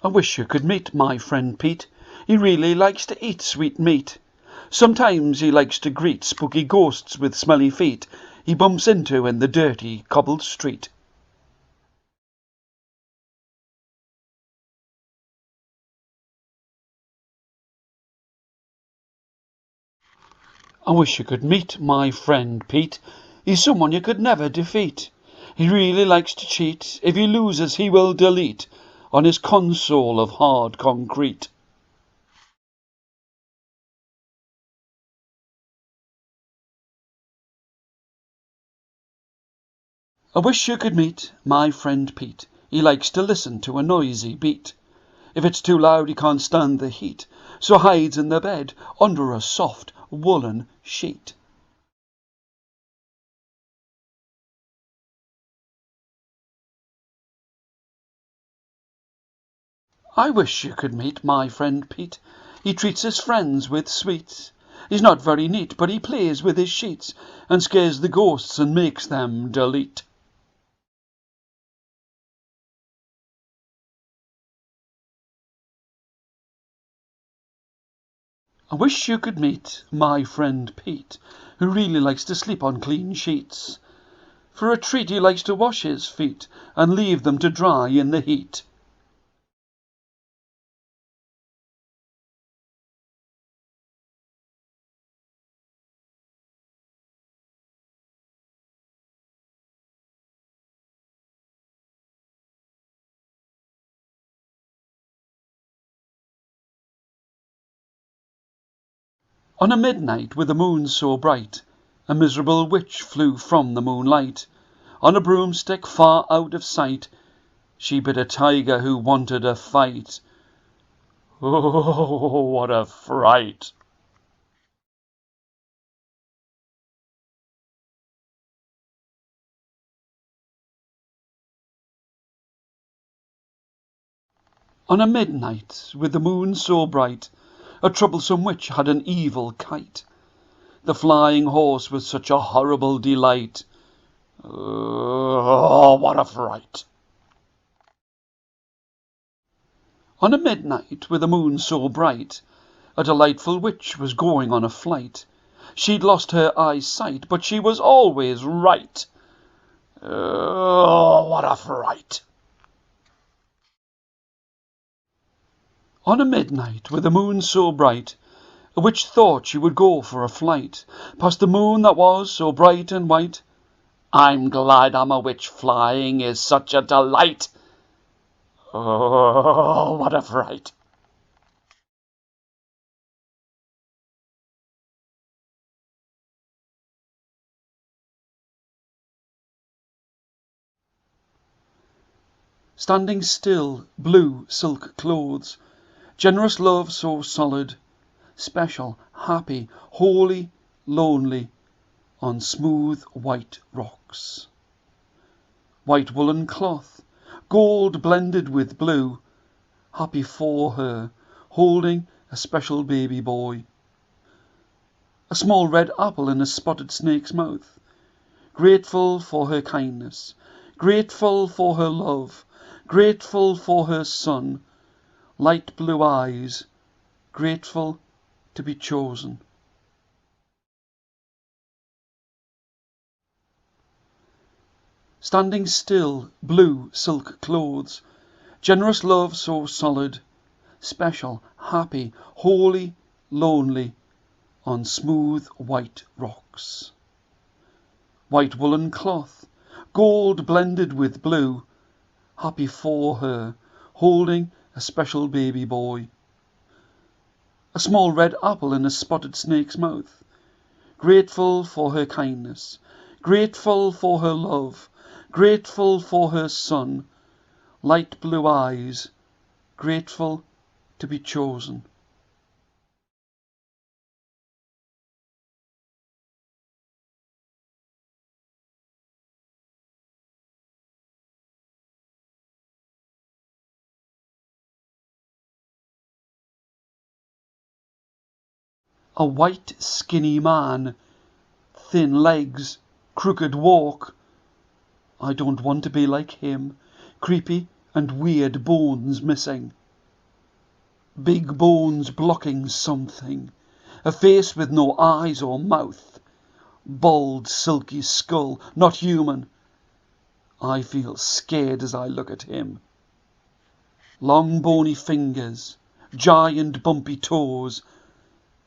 I wish you could meet my friend Pete. He really likes to eat sweet meat. Sometimes he likes to greet spooky ghosts with smelly feet he bumps into in the dirty cobbled street. I wish you could meet my friend Pete. He's someone you could never defeat. He really likes to cheat. If he loses, he will delete on his console of hard concrete. I wish you could meet my friend Pete. He likes to listen to a noisy beat. If it's too loud, he can't stand the heat, so hides in the bed under a soft woolen sheet. I wish you could meet my friend Pete. He treats his friends with sweets. He's not very neat, but he plays with his sheets and scares the ghosts and makes them delete. I wish you could meet my friend Pete, who really likes to sleep on clean sheets. For a treat he likes to wash his feet and leave them to dry in the heat. On a midnight with the moon so bright, a miserable witch flew from the moonlight. On a broomstick far out of sight, she bit a tiger who wanted a fight. Oh, what a fright! On a midnight with the moon so bright, a troublesome witch had an evil kite. The flying horse was such a horrible delight. Oh, what a fright! On a midnight with the moon so bright, a delightful witch was going on a flight. She'd lost her eyesight, but she was always right. Oh, what a fright! On a midnight with the moon so bright, a witch thought she would go for a flight past the moon that was so bright and white. I'm glad I'm a witch, flying is such a delight. Oh, what a fright! Standing still, blue silk clothes, generous love so solid, special, happy, holy, lonely, on smooth white rocks. White woolen cloth, gold blended with blue, happy for her, holding a special baby boy. A small red apple in a spotted snake's mouth, grateful for her kindness, grateful for her love, grateful for her son, light blue eyes, grateful to be chosen. Standing still, blue silk clothes, generous love so solid, special, happy, holy, lonely, on smooth white rocks. White woolen cloth, gold blended with blue, happy for her, holding a special baby boy. A small red apple in a spotted snake's mouth, grateful for her kindness, grateful for her love, grateful for her son, light blue eyes, grateful to be chosen. A white skinny man, thin legs, crooked walk. I don't want to be like him, creepy and weird bones missing. Big bones blocking something, a face with no eyes or mouth, bald silky skull, not human. I feel scared as I look at him. Long bony fingers, giant bumpy toes,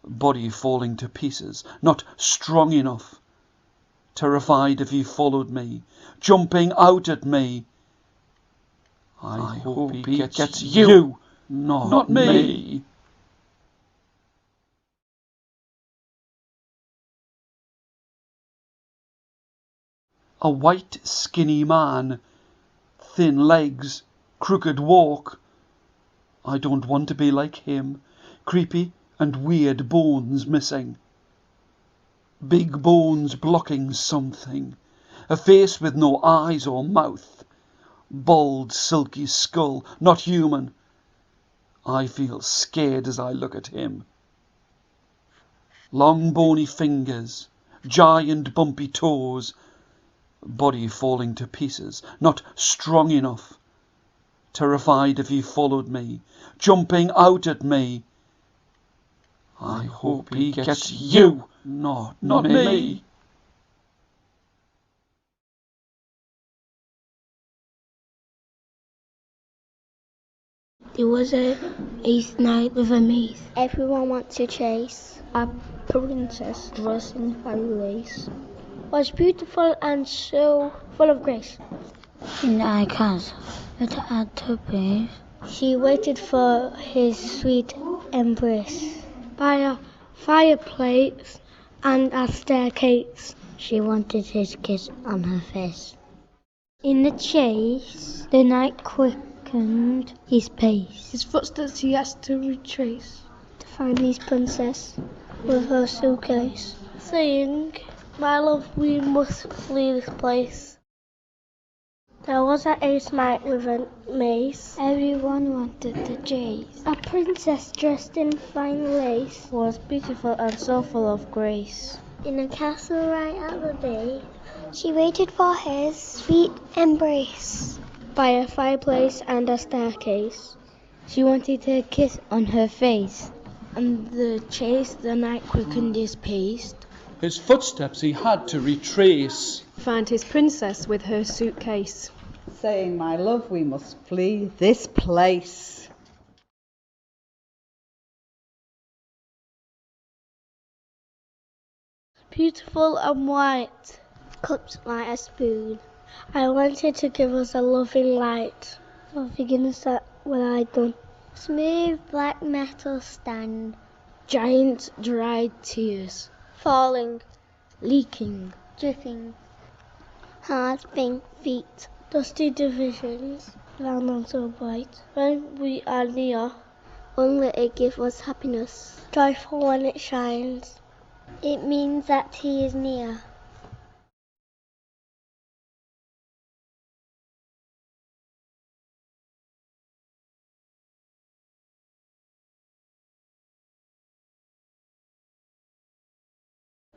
body falling to pieces, not strong enough. Terrified if he followed me, jumping out at me. I hope he gets you, not me. A white skinny man, thin legs, crooked walk. I don't want to be like him, creepy and weird bones missing. Big bones blocking something, a face with no eyes or mouth, bald silky skull, not human. I feel scared as I look at him. Long bony fingers, giant bumpy toes, body falling to pieces, not strong enough. Terrified if he followed me, jumping out at me. I hope he gets you, not me. There was a night with a maze. Everyone wants to chase. A princess dressed in fairy lace was beautiful and so full of grace. In a castle, with a turban, she waited for his sweet embrace. By a fireplace and a staircase, she wanted his kiss on her face. In the chase, the knight quickened his pace. His footsteps he has to retrace to find his princess with her suitcase, saying, "My love, we must flee this place." There was an ace knight with a mace. Everyone wanted to chase. A princess dressed in fine lace was beautiful and so full of grace. In a castle right at the bay, she waited for his sweet embrace. By a fireplace and a staircase, she wanted a kiss on her face. On the chase, the knight quickened his pace. His footsteps he had to retrace. Found his princess with her suitcase, saying, "My love, we must flee this place." Beautiful and white, cupped like a spoon. I wanted to give us a loving light. Loving innocent when I done. Smooth black metal stand. giant dried tears, Falling, leaking, dripping. Hard pink feet. Dusty divisions. Round and so bright. When we are near, only it gives us happiness. Joyful when it shines. It means that he is near.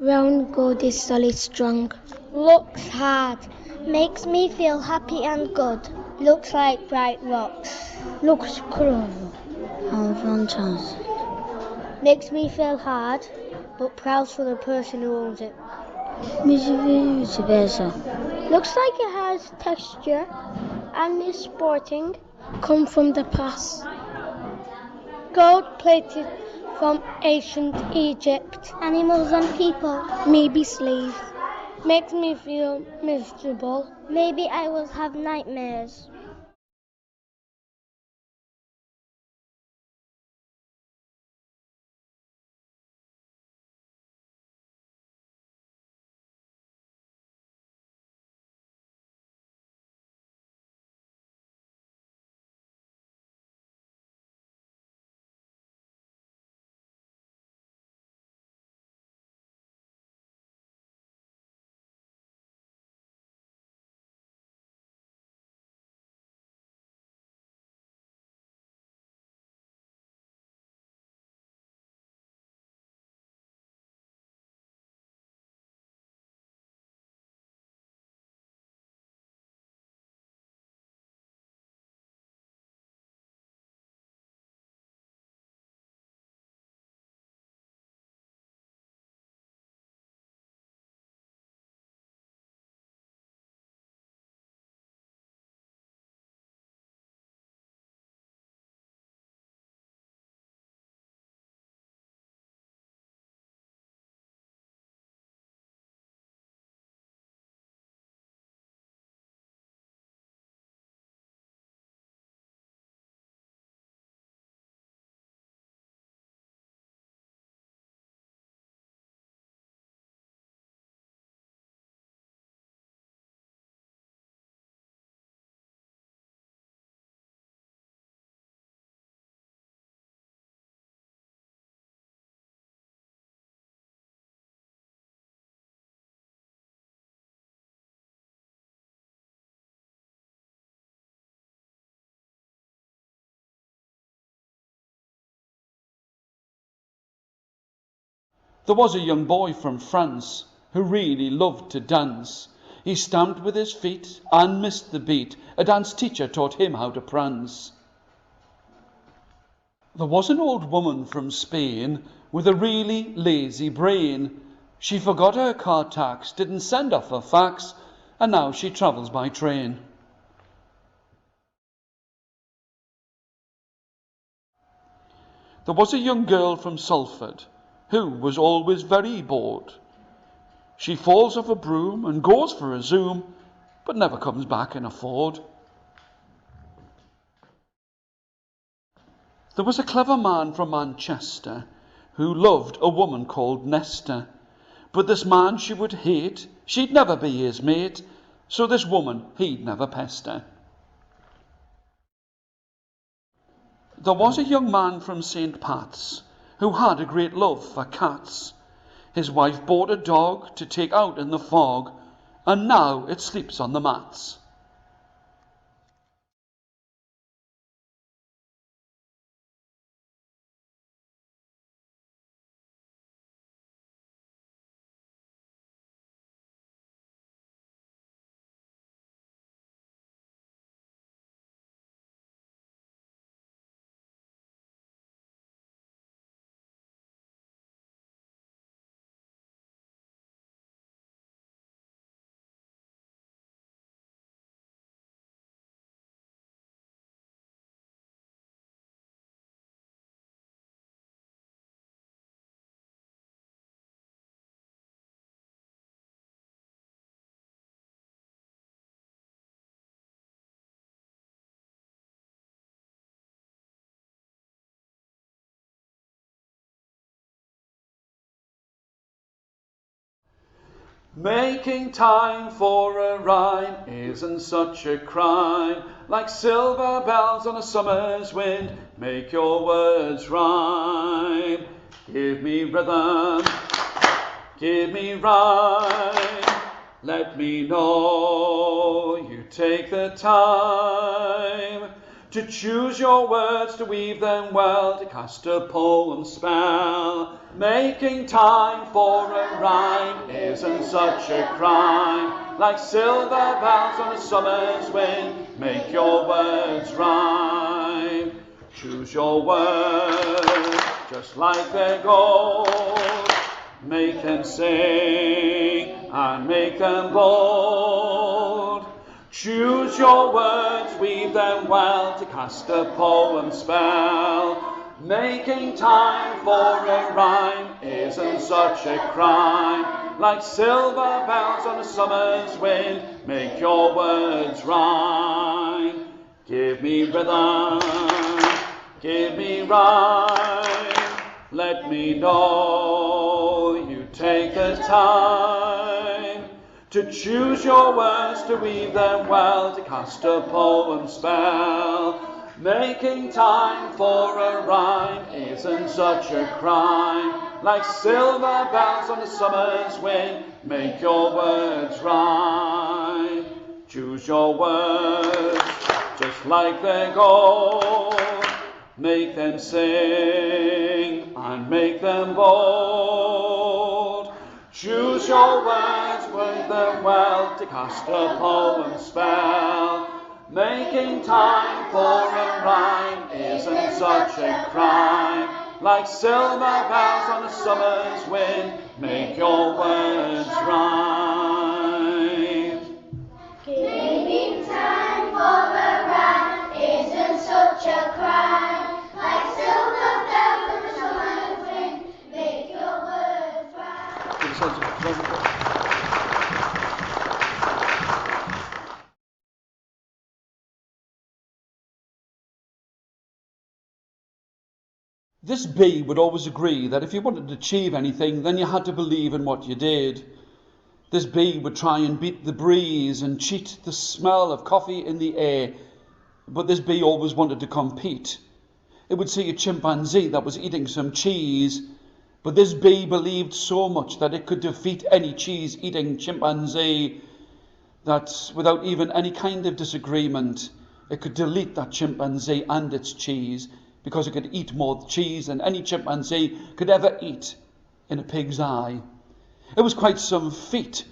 Round gold is solid strong. Looks hard. Makes me feel happy and good. Looks like bright rocks. looks cruel and fantastic. Makes me feel hard, but proud for the person who owns it. Vice-versa. Looks like it has texture and is sporting. Come from the past. Gold plated from ancient Egypt. Animals and people. Maybe slaves. Makes me feel miserable. Maybe I will have nightmares. There was a young boy from France who really loved to dance. He stamped with his feet and missed the beat. A dance teacher taught him how to prance. There was an old woman from Spain with a really lazy brain. She forgot her car tax, didn't send off her fax, and now she travels by train. There was a young girl from Salford who was always very bored. She falls off a broom and goes for a zoom, but never comes back in a Ford. There was a clever man from Manchester who loved a woman called Nesta. But this man she would hate, she'd never be his mate, so this woman he'd never pester. There was a young man from St. Pat's who had a great love for cats. His wife bought a dog to take out in the fog, and now it sleeps on the mats. Making time for a rhyme isn't such a crime. Like silver bells on a summer's wind, make your words rhyme. Give me rhythm, give me rhyme. Let me know you take the time to choose your words, to weave them well, to cast a poem spell. Making time for a rhyme isn't such a crime. Like silver bells on a summer's wind, make your words rhyme. Choose your words just like they're gold. Make them sing and make them bold. Choose your words, weave them well, to cast a poem spell. Making time for a rhyme isn't such a crime. Like silver bells on a summer's wind, make your words rhyme. Give me rhythm, give me rhyme. Let me know you take the time to choose your words, to weave them well, to cast a poem spell. Making time for a rhyme isn't such a crime. Like silver bells on a summer's wind, make your words rhyme. Choose your words just like they're gold. Make them sing and make them bold. Choose your words, weave them well, to cast a poem spell. Making time for a rhyme isn't such a crime. Like silver bells on a summer's wind, make your words rhyme. Giving time for a rhyme isn't such a crime. Like silver bells on a summer's wind, make your words rhyme. This bee would always agree that if you wanted to achieve anything, then you had to believe in what you did. This bee would try and beat the breeze and cheat the smell of coffee in the air, but this bee always wanted to compete. It would see a chimpanzee that was eating some cheese, but this bee believed so much that it could defeat any cheese-eating chimpanzee that without even any kind of disagreement, it could delete that chimpanzee and its cheese, because it could eat more cheese than any chimpanzee could ever eat. in a pig's eye. It was quite some feat,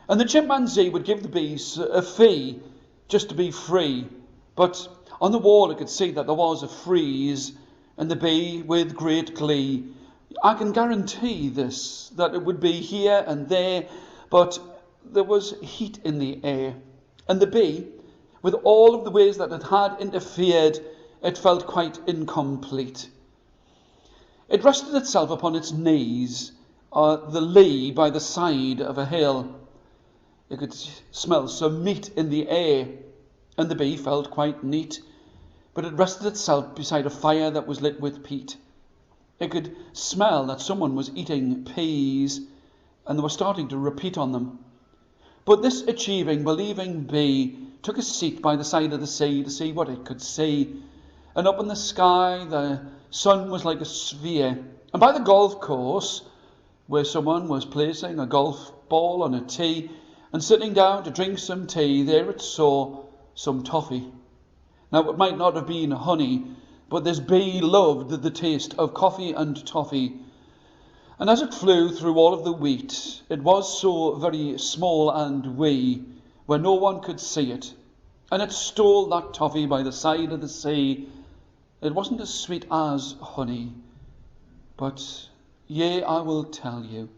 and the chimpanzee would give the bee a fee just to be free. But on the wall I could see that there was a frieze, and the bee, with great glee, I can guarantee this, that it would be here and there, but there was heat in the air, and the bee, with all of the ways that it had interfered, it felt quite incomplete. It rested itself upon its knees, the lee by the side of a hill. It could smell some meat in the air, and the bee felt quite neat, but it rested itself beside a fire that was lit with peat. It could smell that someone was eating peas, and they were starting to repeat on them. But this achieving, believing bee took a seat by the side of the sea to see what it could see. And up in the sky, the sun was like a sphere. And by the golf course, where someone was placing a golf ball on a tee and sitting down to drink some tea, there it saw some toffee. Now, it might not have been honey, but this bee loved the taste of coffee and toffee. And as it flew through all of the wheat, it was so very small and wee, where no one could see it. And it stole that toffee by the side of the sea. It wasn't as sweet as honey, but yea, I will tell you,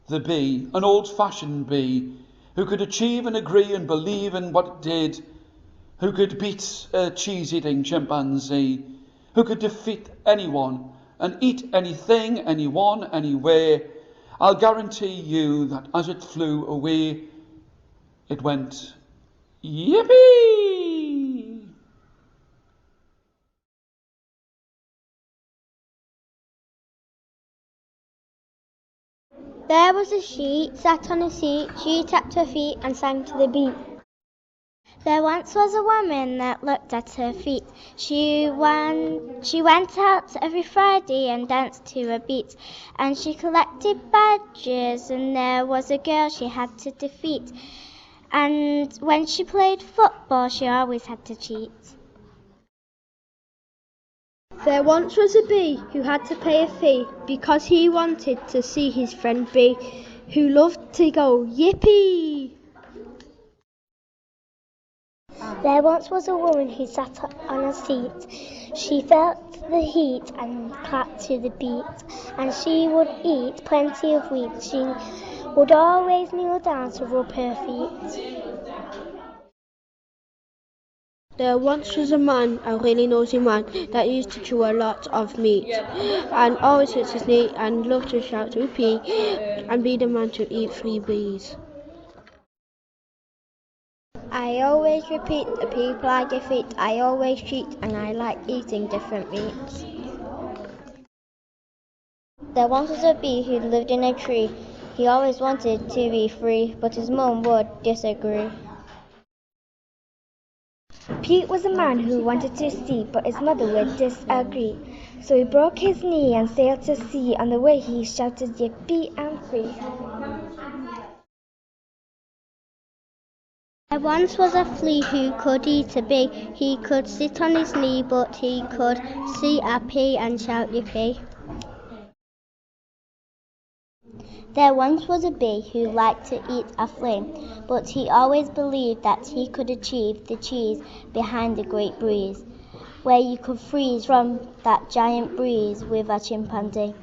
the bee, an old-fashioned bee, who could achieve and agree and believe in what it did, who could beat a cheese-eating chimpanzee, who could defeat anyone and eat anything, anyone, anywhere, I'll guarantee you that as it flew away, it went, yippee! There was a sheep, sat on a seat, she tapped her feet and sang to the beat. There once was a woman that looked at her feet. She went out every Friday and danced to a beat. And she collected badges, and there was a girl she had to defeat. And when she played football, she always had to cheat. There once was a bee who had to pay a fee because he wanted to see his friend bee, who loved to go yippee. There once was a woman who sat on a seat. She felt the heat and clapped to the beat, and she would eat plenty of wheat. She would always kneel down to rub her feet. There once was a man, a really nosy man, that used to chew a lot of meat, and always hit his knee, and loved to shout to pee, and be the man to eat 3 bees. I always repeat the people I defeat. I always cheat, and I like eating different meats. There once was a bee who lived in a tree. He always wanted to be free, but his mum would disagree. Pete was a man who wanted to see, but his mother would disagree. So he broke his knee and sailed to sea. On the way he shouted, "Yippee, I'm free." There once was a flea who could eat a bee. He could sit on his knee, but he could see a pea and shout yippee. There once was a bee who liked to eat a flame, but he always believed that he could achieve the cheese behind the great breeze, where you could freeze from that giant breeze with a chimpanzee.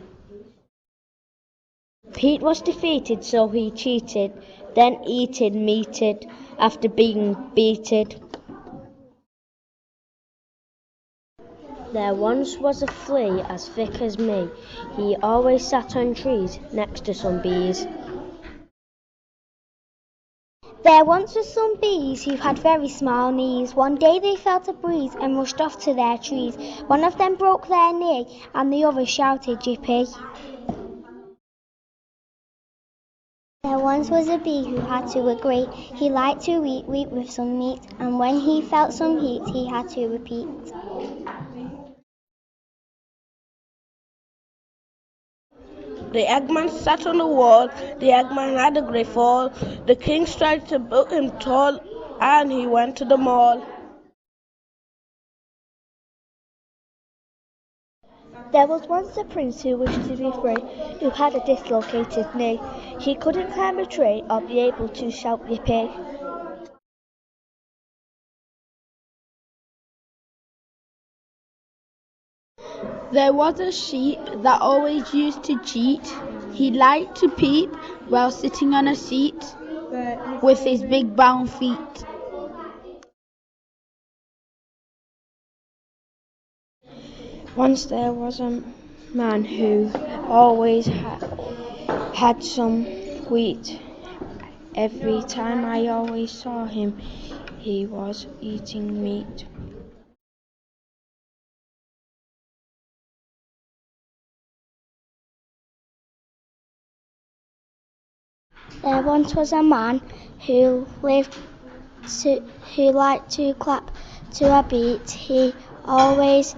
Pete was defeated, so he cheated, then eated meated after being beaten. There once was a flea as thick as me. He always sat on trees next to some bees. There once were some bees who had very small knees. One day they felt a breeze and rushed off to their trees. One of them broke their knee and the other shouted yippee. There once was a bee who had to agree. He liked to eat wheat with some meat, and when he felt some heat he had to repeat. The Eggman sat on the wall, the Eggman had a great fall. The king tried to build him tall, and he went to the mall. There was once a prince who wished to be free, who had a dislocated knee. He couldn't climb a tree or be able to shout yippee. There was a sheep that always used to cheat. He liked to peep while sitting on a seat with his big brown feet. Once there was a man who always had some wheat. Every time I always saw him, he was eating meat. There once was a man who liked to clap to a beat. He always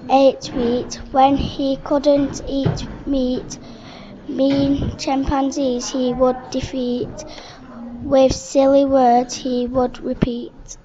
ate wheat when he couldn't eat meat. Mean chimpanzees he would defeat. With silly words he would repeat.